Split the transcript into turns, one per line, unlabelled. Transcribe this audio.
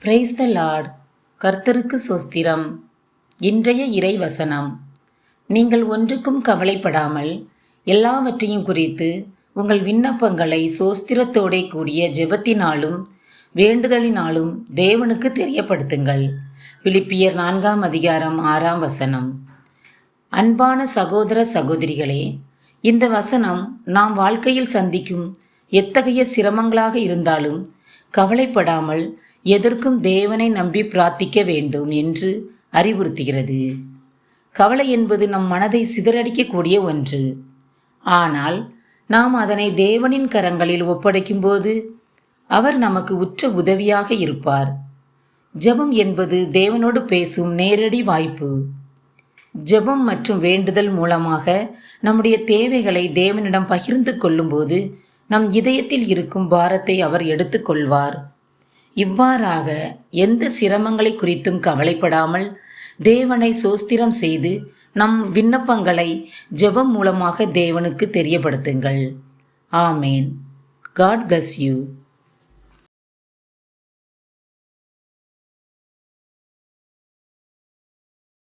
Praise the Lord. கர்த்தருக்கு சோஸ்திரம். இன்றைய இறை வசனம். நீங்கள் ஒன்றுக்கும் கவலைப்படாமல் எல்லாவற்றையும் குறித்து உங்கள் விண்ணப்பங்களை சோஸ்திரத்தோடே கூடிய ஜெபத்தினாலும் வேண்டுதலினாலும் தேவனுக்கு தெரியப்படுத்துங்கள். பிலிப்பியர் 4:6. அன்பான சகோதர சகோதரிகளே, இந்த வசனம் நாம் வாழ்க்கையில் சந்திக்கும் எத்தகைய சிரமங்களாக இருந்தாலும் கவலைப்படாமல் எதற்கும் தேவனை நம்பி பிரார்த்திக்க வேண்டும் என்று அறிவுறுத்துகிறது. கவலை என்பது நம் மனதை சிதறடிக்கக்கூடிய ஒன்று. ஆனால் நாம் அதனை தேவனின் கரங்களில் ஒப்படைக்கும்போது அவர் நமக்கு உற்ற உதவியாக இருப்பார். ஜெபம் என்பது தேவனோடு பேசும் நேரடி வாய்ப்பு. ஜெபம் மற்றும் வேண்டுதல் மூலமாக நம்முடைய தேவைகளை தேவனிடம் பகிர்ந்து கொள்ளும்போது நம் இதயத்தில் இருக்கும் பாரத்தை அவர் எடுத்துக்கொள்வார். இவ்வாறாக எந்த சிரமங்களை குறித்தும் கவலைப்படாமல் தேவனை சோஸ்திரம் செய்து நம் விண்ணப்பங்களை ஜெபம் மூலமாக தேவனுக்கு தெரியப்படுத்துங்கள். ஆமேன். God bless you.